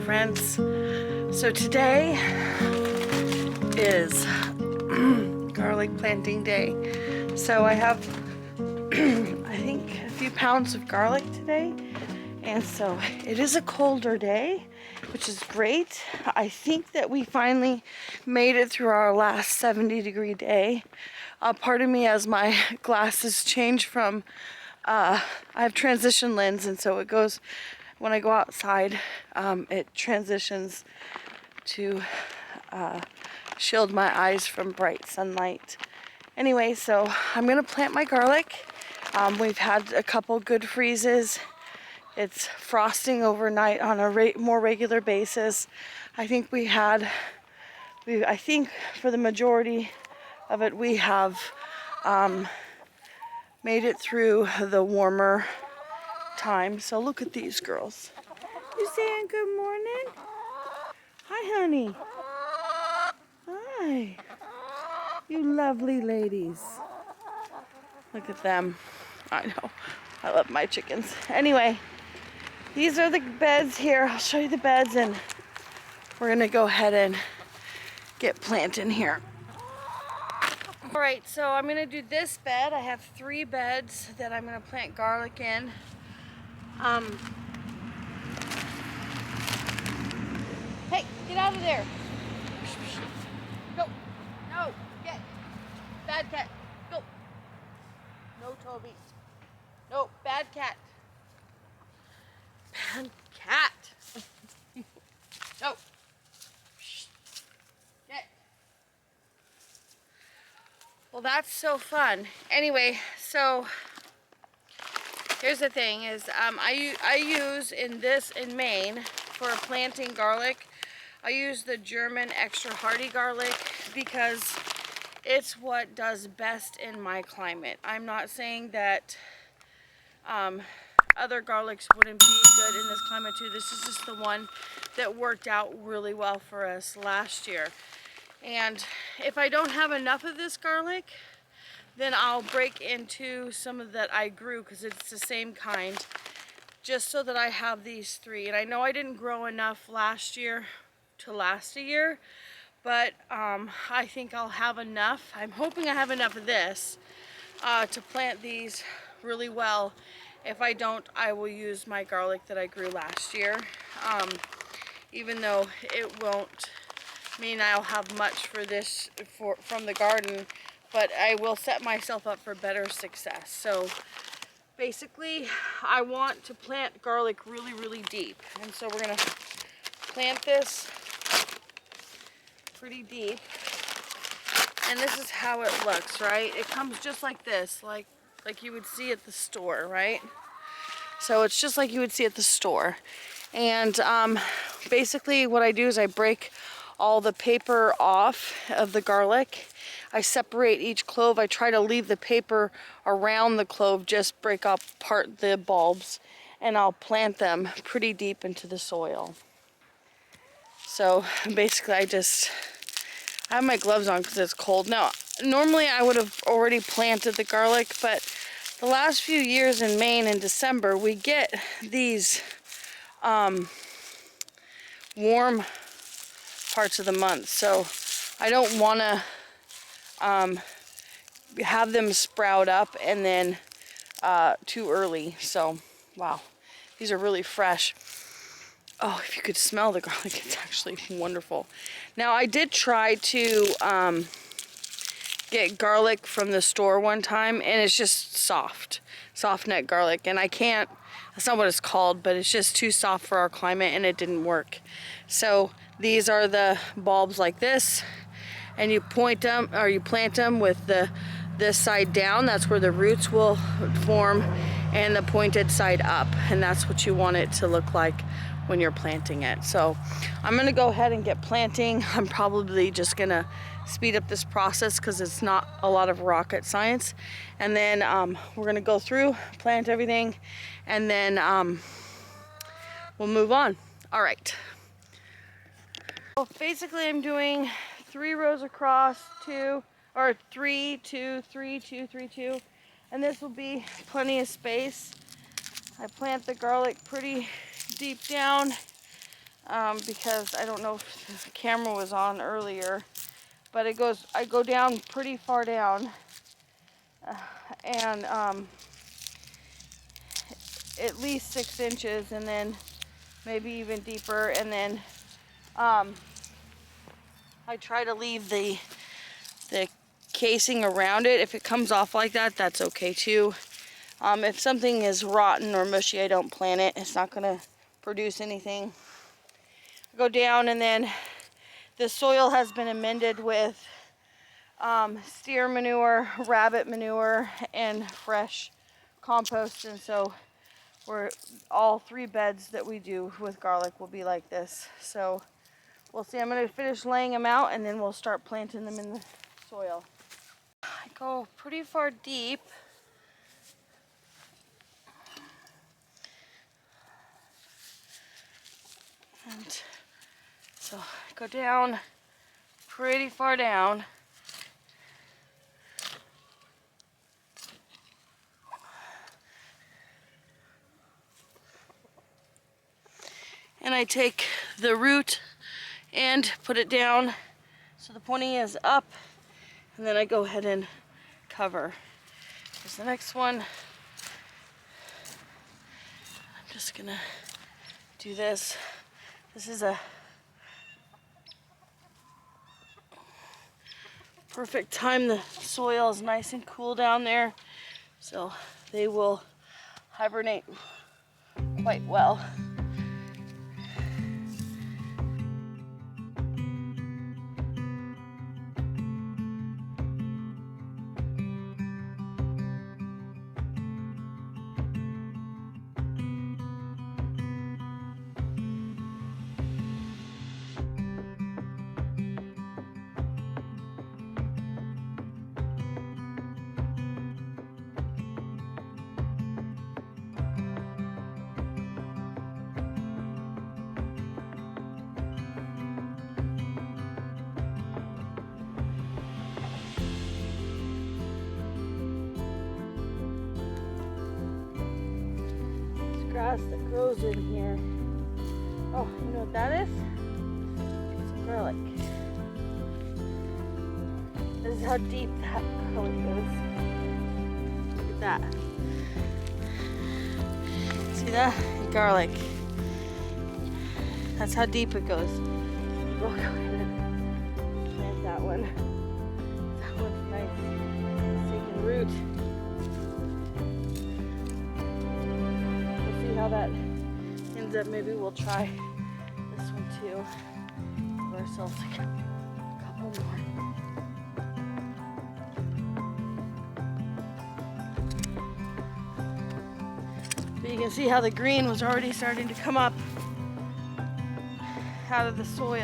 friends. So today is garlic planting day. So I have I think a few pounds of garlic today, and so it is a colder day, which is great. I think that we finally made it through our last 70-degree day. Pardon me as my glasses change from I have transition lens, and so it goes when I go outside, it transitions to shield my eyes from bright sunlight. Anyway, so I'm gonna plant my garlic. We've had a couple good freezes. It's frosting overnight on a more regular basis. I think I think for the majority of it, we have made it through the warmer time. So look at these girls. You saying good morning? Hi, honey. Hi. You lovely ladies. Look at them. I know. I love my chickens. Anyway, these are the beds here. I'll show you the beds, and we're gonna go ahead and get planting here. All right, so I'm gonna do this bed. I have 3 beds that I'm gonna plant garlic in. Hey, get out of there. Go. No, get. Bad cat. Go. No, Toby. No, bad cat. Bad cat. No. Get. Well, that's so fun. Anyway, so here's the thing is I use in Maine for planting garlic, I use the German extra hardy garlic because it's what does best in my climate. I'm not saying that other garlics wouldn't be good in this climate too. This is just the one that worked out really well for us last year. And if I don't have enough of this garlic, then I'll break into some of that I grew because it's the same kind, just so that I have these 3. And I know I didn't grow enough last year to last a year, but I think I'll have enough. I'm hoping I have enough of this to plant these really well. If I don't, I will use my garlic that I grew last year, even though it won't mean I'll have much for this from the garden, but I will set myself up for better success. So basically, I want to plant garlic really, really deep. And so we're gonna plant this pretty deep. And this is how it looks, right? It comes just like this, like you would see at the store, right? So it's just like you would see at the store. And basically what I do is I break all the paper off of the garlic. I separate each clove. I try to leave the paper around the clove, just break up the bulbs, and I'll plant them pretty deep into the soil. So basically I have my gloves on because it's cold. Now, normally I would have already planted the garlic, but the last few years in Maine in December, we get these warm parts of the month. So I don't want to have them sprout up and then too early. So, wow, these are really fresh. Oh, if you could smell the garlic, it's actually wonderful. Now, I did try to get garlic from the store one time, and it's just soft neck garlic, and I can't, that's not what it's called, but it's just too soft for our climate, and it didn't work. So these are the bulbs like this, and you point them, or you plant them with this side down. That's where the roots will form, and the pointed side up, and that's what you want it to look like when you're planting it. So I'm gonna go ahead and get planting. I'm probably just gonna speed up this process because it's not a lot of rocket science. And then we're gonna go through, plant everything, and then we'll move on. All right. Well, basically I'm doing 3 rows across, 2, or 3, 2, 3, 2, 3, 2. And this will be plenty of space. I plant the garlic pretty deep down because I don't know if the camera was on earlier, but I go down pretty far down, and at least 6 inches, and then maybe even deeper, and then I try to leave the casing around it. If it comes off like that, that's okay too. If something is rotten or mushy, I don't plant it. It's not gonna produce anything. I go down, and then the soil has been amended with steer manure, rabbit manure, and fresh compost, and so all 3 beds that we do with garlic will be like this. So we'll see. I'm going to finish laying them out, and then we'll start planting them in the soil. I go pretty far deep. And so I go down pretty far down. And I take the root and put it down so the pointy is up, and then I go ahead and cover. Here's the next one. I'm just gonna do this. This is a perfect time. The soil is nice and cool down there, so they will hibernate quite well. Grass that grows in here. Oh, you know what that is? Some garlic. This is how deep that garlic goes. Look at that. See that? Garlic. That's how deep it goes. We'll go ahead and plant that one. That one's nice. Taking root. How that ends up. Maybe we'll try this one too. Give ourselves a couple more. But you can see how the green was already starting to come up out of the soil.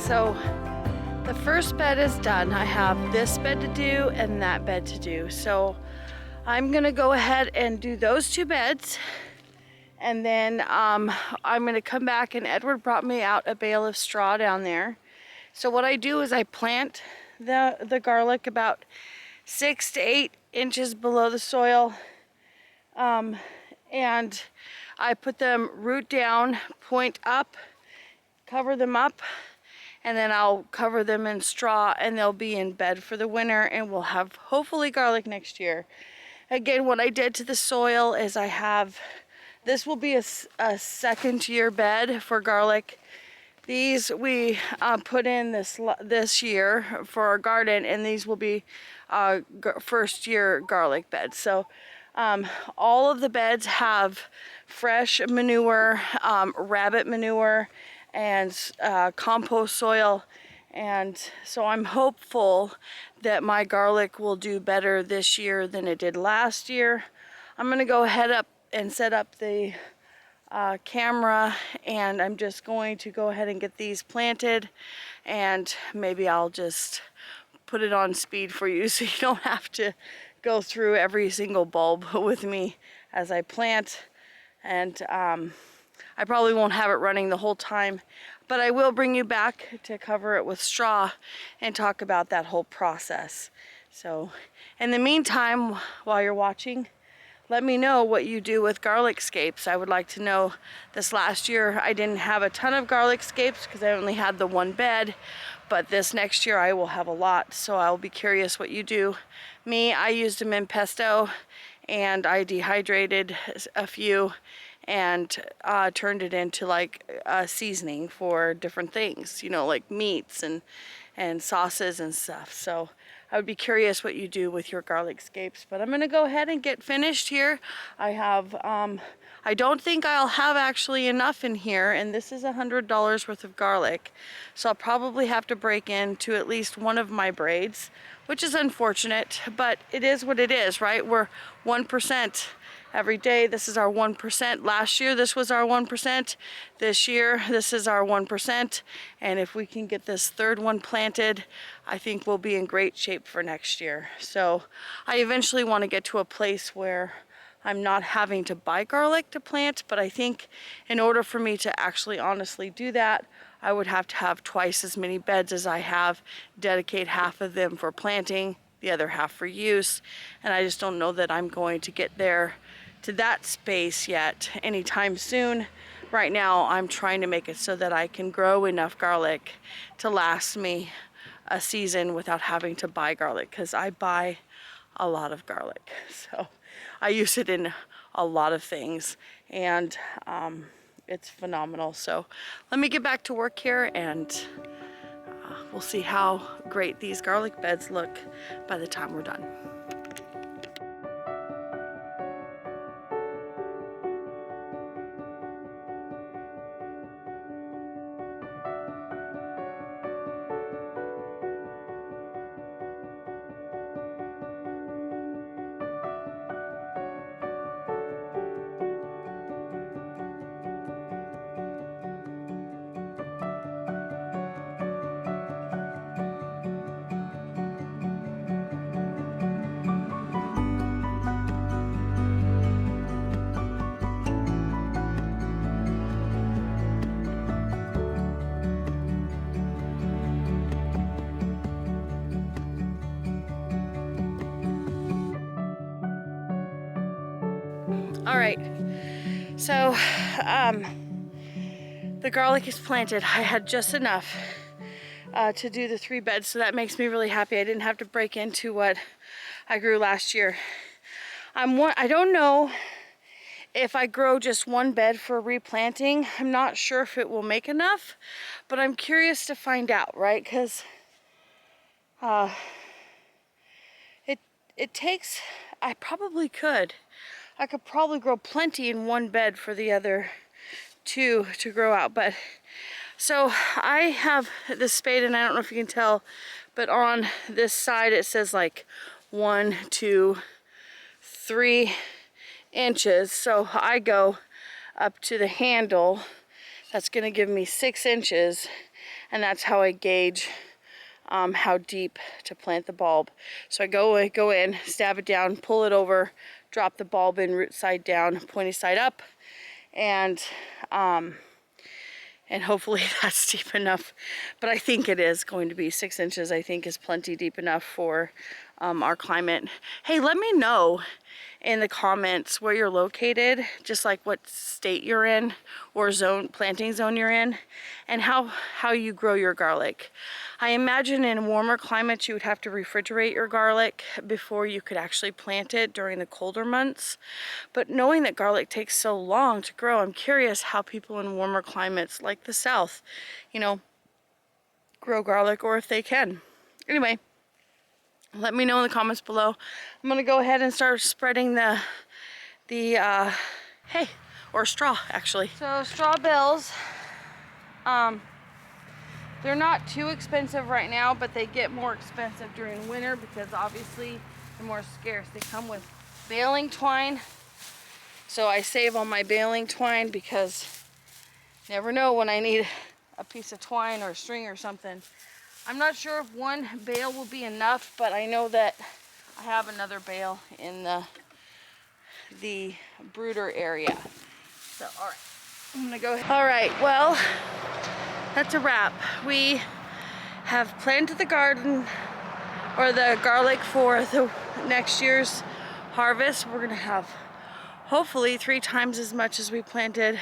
So the first bed is done. I have this bed to do and that bed to do. So I'm gonna go ahead and do those 2 beds, and then I'm gonna come back, and Edward brought me out a bale of straw down there. So what I do is I plant the garlic about 6 to 8 inches below the soil, and I put them root down, point up, cover them up, and then I'll cover them in straw, and they'll be in bed for the winter, and we'll have hopefully garlic next year. Again, what I did to the soil is this will be a second year bed for garlic. These we put in this year for our garden, and these will be first year garlic beds. So all of the beds have fresh manure, rabbit manure, and compost soil, and so I'm hopeful that my garlic will do better this year than it did last year. I'm gonna go ahead and set up the camera, and I'm just going to go ahead and get these planted, and maybe I'll just put it on speed for you so you don't have to go through every single bulb with me as I plant. And I probably won't have it running the whole time, but I will bring you back to cover it with straw and talk about that whole process. So in the meantime, while you're watching, let me know what you do with garlic scapes. I would like to know. This last year I didn't have a ton of garlic scapes because I only had the one bed, but this next year I will have a lot, so I'll be curious what you do. Me, I used them in pesto, and I dehydrated a few and turned it into like a seasoning for different things, you know, like meats and sauces and stuff. So I would be curious what you do with your garlic scapes, but I'm gonna go ahead and get finished here. I have, I don't think I'll have actually enough in here, and this is $100 worth of garlic. So I'll probably have to break into at least one of my braids, which is unfortunate, but it is what it is, right? We're 1% every day. This is our 1%. Last year, this was our 1%. This year, this is our 1%. And if we can get this third one planted, I think we'll be in great shape for next year. So I eventually want to get to a place where I'm not having to buy garlic to plant, but I think in order for me to actually honestly do that, I would have to have twice as many beds as I have, dedicate half of them for planting, the other half for use, and I just don't know that I'm going to get there to that space yet anytime soon. Right now I'm trying to make it so that I can grow enough garlic to last me a season without having to buy garlic, because I buy a lot of garlic. So I use it in a lot of things, and it's phenomenal. So let me get back to work here, and we'll see how great these garlic beds look by the time we're done. All right, so the garlic is planted. I had just enough to do the 3 beds, so that makes me really happy. I didn't have to break into what I grew last year. I don't know if I grow just 1 bed for replanting. I'm not sure if it will make enough, but I'm curious to find out, right? Because it takes, I could probably grow plenty in 1 bed for the other 2 to grow out. But so I have this spade, and I don't know if you can tell, but on this side it says like 1, 2, 3 inches. So I go up to the handle. That's going to give me 6 inches, and that's how I gauge how deep to plant the bulb. So I go in, stab it down, pull it over, drop the bulb in root side down, pointy side up, and hopefully that's deep enough. But I think it is going to be 6 inches. I think is plenty deep enough for our climate. Hey, let me know in the comments where you're located, just like what state you're in or planting zone you're in, and how you grow your garlic. I imagine in warmer climates you would have to refrigerate your garlic before you could actually plant it during the colder months. But knowing that garlic takes so long to grow, I'm curious how people in warmer climates like the South, you know, grow garlic, or if they can. Anyway, let me know in the comments below. I'm gonna go ahead and start spreading the hay, or straw actually. So straw bales, they're not too expensive right now, but they get more expensive during winter because obviously they're more scarce. They come with baling twine. So I save all my baling twine because you never know when I need a piece of twine or a string or something. I'm not sure if one bale will be enough, but I know that I have another bale in the brooder area. So, all right, I'm gonna go ahead. All right, well, that's a wrap. We have planted the garden, or the garlic, for the next year's harvest. We're gonna have hopefully 3 times as much as we planted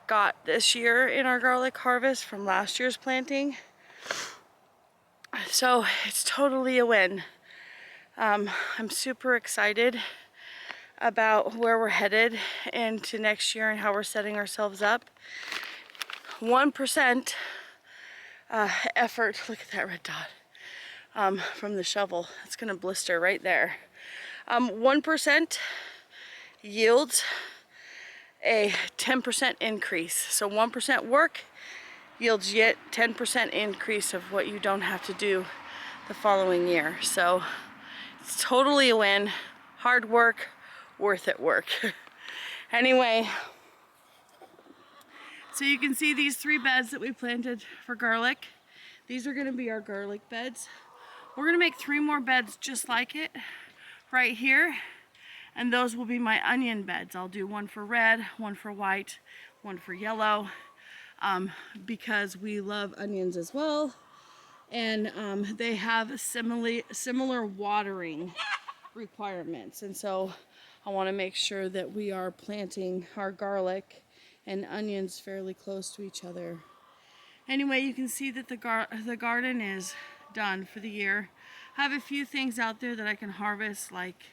got this year in our garlic harvest from last year's planting. So it's totally a win. I'm super excited about where we're headed into next year and how we're setting ourselves up. 1% effort, look at that red dot from the shovel. It's gonna blister right there. 1% yields a 10% increase. So 1% work yields yet 10% increase of what you don't have to do the following year. So it's totally a win. Hard work, worth it work. Anyway, so you can see these 3 beds that we planted for garlic. These are gonna be our garlic beds. We're gonna make 3 more beds just like it right here. And those will be my onion beds. I'll do one for red, one for white, one for yellow, because we love onions as well. And they have similar watering requirements. And so I want to make sure that we are planting our garlic and onions fairly close to each other. Anyway, you can see that the garden is done for the year. I have a few things out there that I can harvest, like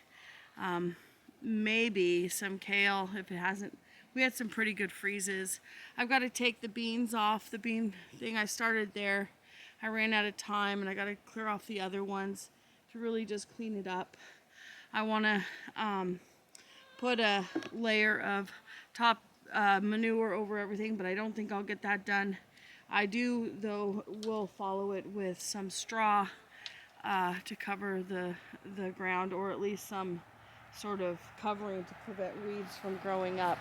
maybe some kale if it hasn't. We had some pretty good freezes. I've got to take the beans off. The bean thing I started there, I ran out of time, and I got to clear off the other ones to really just clean it up. I want to put a layer of top manure over everything, but I don't think I'll get that done. I do, though, will follow it with some straw to cover the ground, or at least some sort of covering to prevent weeds from growing up.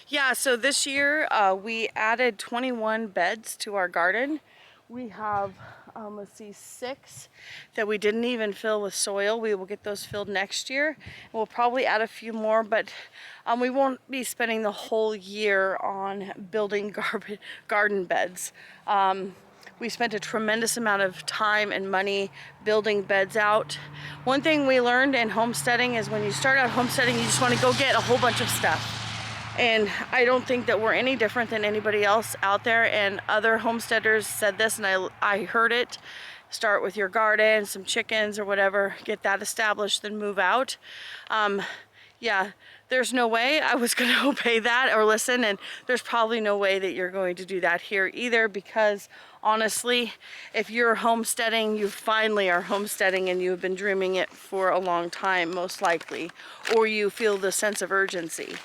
Yeah, so this year we added 21 beds to our garden. We have, let's see, 6 that we didn't even fill with soil. We will get those filled next year. We'll probably add a few more, but we won't be spending the whole year on building garden beds. We spent a tremendous amount of time and money building beds out. One thing we learned in homesteading is when you start out homesteading, you just want to go get a whole bunch of stuff. And I don't think that we're any different than anybody else out there. And other homesteaders said this, and I heard it. Start with your garden, some chickens or whatever, get that established, then move out. Yeah, there's no way I was going to obey that or listen, and there's probably no way that you're going to do that here either, because honestly, if you're homesteading, you finally are homesteading and you've been dreaming it for a long time, most likely, or you feel the sense of urgency.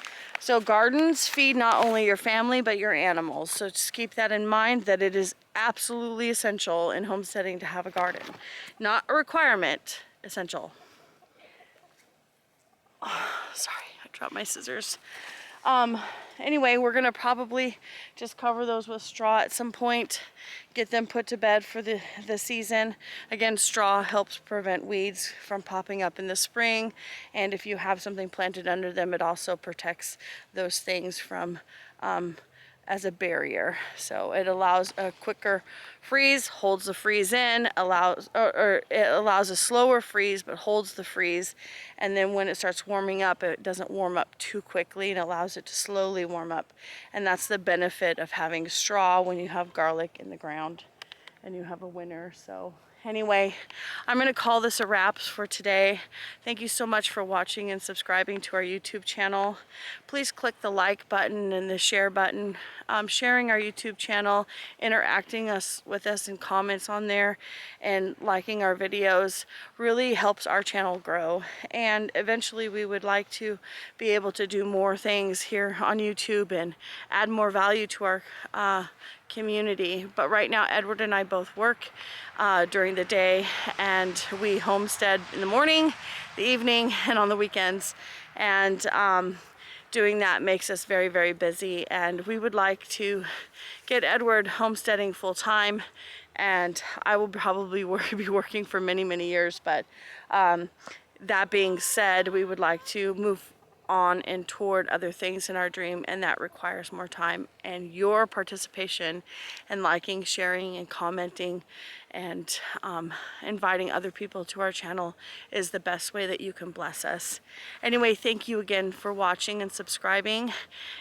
So gardens feed not only your family, but your animals. So just keep that in mind, that it is absolutely essential in homesteading to have a garden. Not a requirement, essential. Oh, sorry, I dropped my scissors. Anyway, we're gonna probably just cover those with straw at some point, get them put to bed for the season. Again, straw helps prevent weeds from popping up in the spring, and if you have something planted under them, it also protects those things from as a barrier. So it allows a quicker freeze, holds the freeze in, allows it allows a slower freeze but holds the freeze, and then when it starts warming up, it doesn't warm up too quickly and allows it to slowly warm up. And that's the benefit of having straw when you have garlic in the ground and you have a winter. So anyway, I'm going to call this a wrap for today. Thank you so much for watching and subscribing to our YouTube channel. Please click the like button and the share button. Sharing our YouTube channel, interacting with us in comments on there, and liking our videos really helps our channel grow. And eventually we would like to be able to do more things here on YouTube and add more value to our community. But right now Edward and I both work during the day, and we homestead in the morning the evening and on the weekends. And doing that makes us very, very busy. And we would like to get Edward homesteading full time. And I will probably be working for many, many years. But that being said, we would like to move on and toward other things in our dream, and that requires more time. And your participation and liking, sharing, and commenting, and inviting other people to our channel is the best way that you can bless us. Anyway, thank you again for watching and subscribing,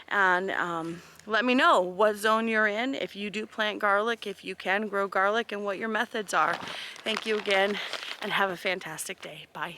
and let me know what zone you're in, if you do plant garlic, if you can grow garlic, and what your methods are. Thank you again, and have a fantastic day. Bye.